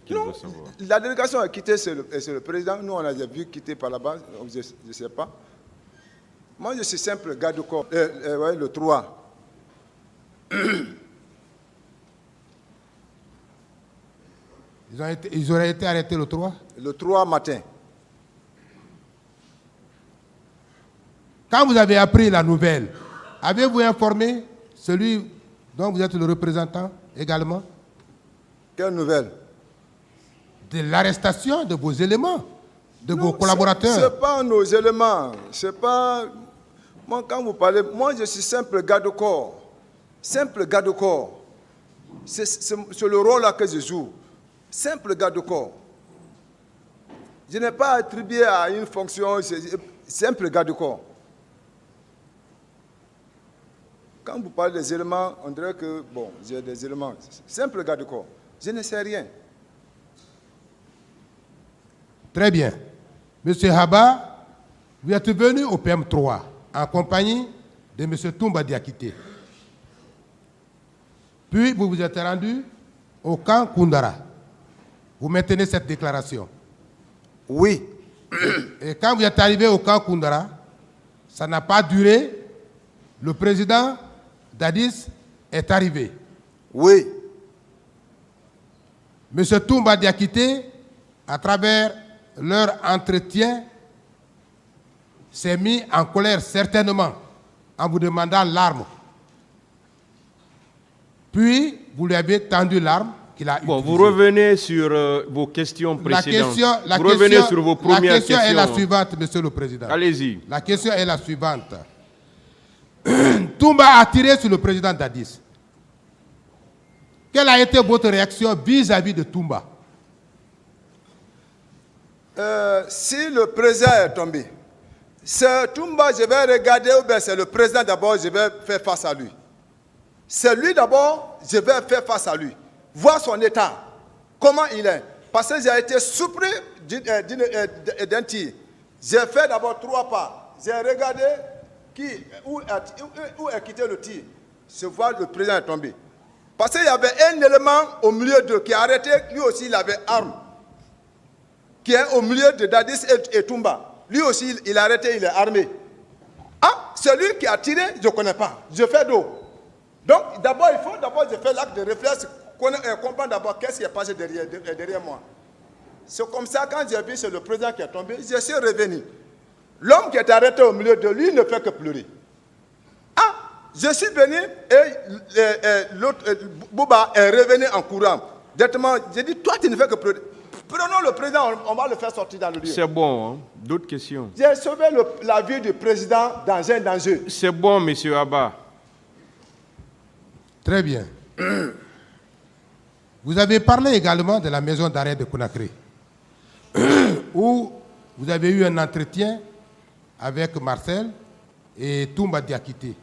Non, la délégation a quitté, c'est le président. Nous, on a vu quitter par là-bas, je ne sais pas. Moi, je suis simple garde du corps. Ouais, le 3. Ils auraient été arrêtés le 3? Le 3 matin. Quand vous avez appris la nouvelle, avez-vous informé celui dont vous êtes le représentant également? Quelle nouvelle? De l'arrestation de vos éléments, de vos collaborateurs. Ce n'est pas nos éléments. C'est pas... Moi, quand vous parlez, moi, je suis simple garde-corps. Simple garde-corps. C'est le rôle-là que je joue. Simple garde-corps. Je n'ai pas attribué à une fonction, simple garde-corps. Quand vous parlez des éléments, on dirait que, bon, j'ai des éléments. Simple garde-corps. Je ne sais rien. Très bien. Monsieur Haba, vous êtes venu au PM3 en compagnie de Monsieur Toumba Diakité. Puis vous vous êtes rendu au camp Koundara. Vous maintenez cette déclaration? Oui. Et quand vous êtes arrivé au camp Koundara, ça n'a pas duré. Le président Dadis est arrivé. Oui. Monsieur Toumba Diakité, à travers leur entretien, s'est mis en colère certainement en vous demandant l'arme. Puis, vous lui avez tendu l'arme qu'il a utilisée. Vous revenez sur vos questions précédentes. Vous revenez sur vos premières questions. La question est la suivante, Monsieur le Président. Allez-y. La question est la suivante. Toumba a tiré sur le président Dadis. Quelle a été votre réaction vis-à-vis de Toumba? Si le président est tombé, c'est Toumba, je vais regarder, ou bien c'est le président d'abord, je vais faire face à lui. C'est lui d'abord, je vais faire face à lui. Voir son état, comment il est. Parce que j'ai été surpris d'un tir. J'ai fait d'abord 3 pas. J'ai regardé où est quitté le tir. Je vois le président est tombé. Parce qu'il y avait un élément au milieu d'eux qui a arrêté, lui aussi il avait arme. Qui est au milieu de Dadis et Toumba. Lui aussi il a arrêté, il est armé. Ah, celui qui a tiré, je ne connais pas. Je fais d'eau. Donc d'abord, il faut d'abord je fais l'acte de réflexe, comprendre d'abord qu'est-ce qui est passé derrière moi. C'est comme ça, quand j'ai vu c'est le président qui est tombé, je suis revenu. L'homme qui est arrêté au milieu de lui ne fait que pleurer. Ah, je suis venu et l'autre, Bouba, est revenu en courant. Directement, j'ai dit, toi tu ne fais que pleurer. Prenons le président, on va le faire sortir dans le lieu. C'est bon, hein? D'autres questions? J'ai sauvé la vie du président dans un danger. C'est bon, monsieur Abba. Très bien. Vous avez parlé également de la maison d'arrêt de Conakry, où vous avez eu un entretien avec Marcel et Toumba Diakité.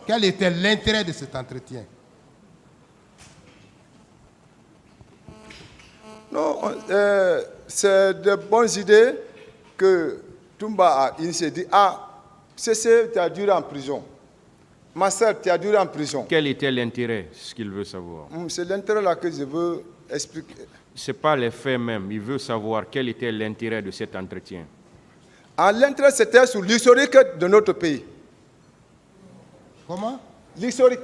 Quel était l'intérêt de cet entretien? Non, c'est de bonnes idées que Toumba a initié. Dit, ah, Cessé, tu as duré en prison. Marcel, tu as duré en prison. Quel était l'intérêt, ce qu'il veut savoir? C'est l'intérêt là que je veux expliquer. Ce n'est pas les faits même. Il veut savoir quel était l'intérêt de cet entretien. L'intérêt, c'était sur l'historique de notre pays. Comment? L'historique.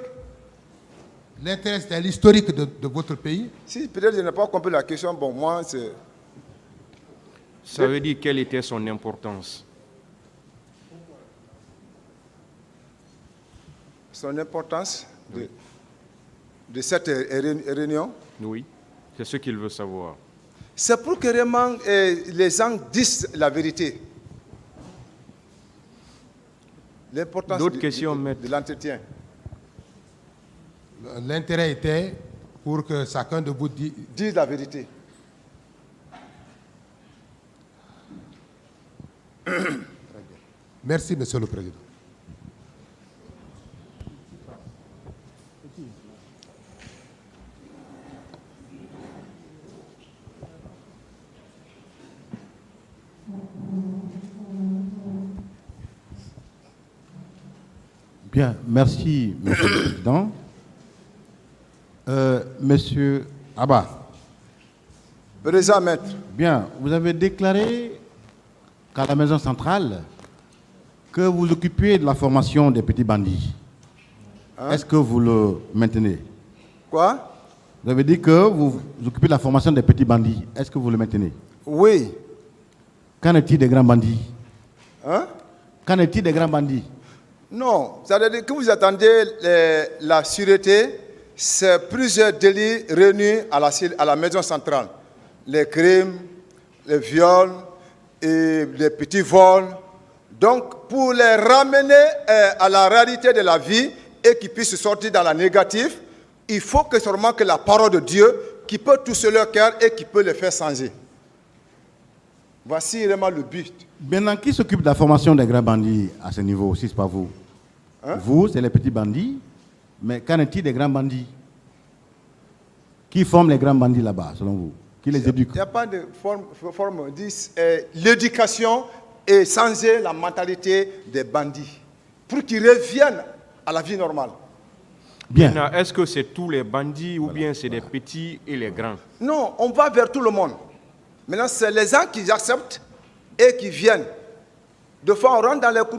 L'intérêt, c'était l'historique de votre pays? Si peut-être je n'ai pas compris la question, bon, moi, c'est... Ça veut dire quelle était son importance? Son importance de cette réunion? Oui, c'est ce qu'il veut savoir. C'est pour que vraiment les gens disent la vérité. L'importance de l'entretien. L'intérêt était pour que chacun de vous dise la vérité. Merci, Monsieur le Président. Bien, merci, Monsieur le Président. Monsieur Abba. Présent, maître. Bien, vous avez déclaré qu'à la maison centrale, que vous occupiez de la formation des petits bandits. Est-ce que vous le maintenez? Quoi? Vous avez dit que vous occupez de la formation des petits bandits. Est-ce que vous le maintenez? Oui. Qu'en est-il des grands bandits? Hein? Qu'en est-il des grands bandits? Non, ça veut dire que vous attendez la sûreté, c'est plusieurs délits réunis à la maison centrale. Les crimes, les viols et les petits vols. Donc, pour les ramener à la réalité de la vie et qu'ils puissent sortir dans la négative, il faut que seulement que la parole de Dieu qui peut toucher leur cœur et qui peut les faire changer. Voici vraiment le but. Maintenant, qui s'occupe de la formation des grands bandits à ce niveau, si ce n'est pas vous? Hein? Vous, c'est les petits bandits, mais qu'en est-il des grands bandits? Qui forment les grands bandits là-bas, selon vous? Qui les éduque? Il n'y a pas de forme l'éducation et changer la mentalité des bandits pour qu'ils reviennent à la vie normale. Bien. Maintenant, est-ce que c'est tous les bandits ou bien c'est des petits et les grands? Non, on va vers tout le monde. Maintenant, c'est les gens qui acceptent et qui viennent. De fois, on rentre dans les cours.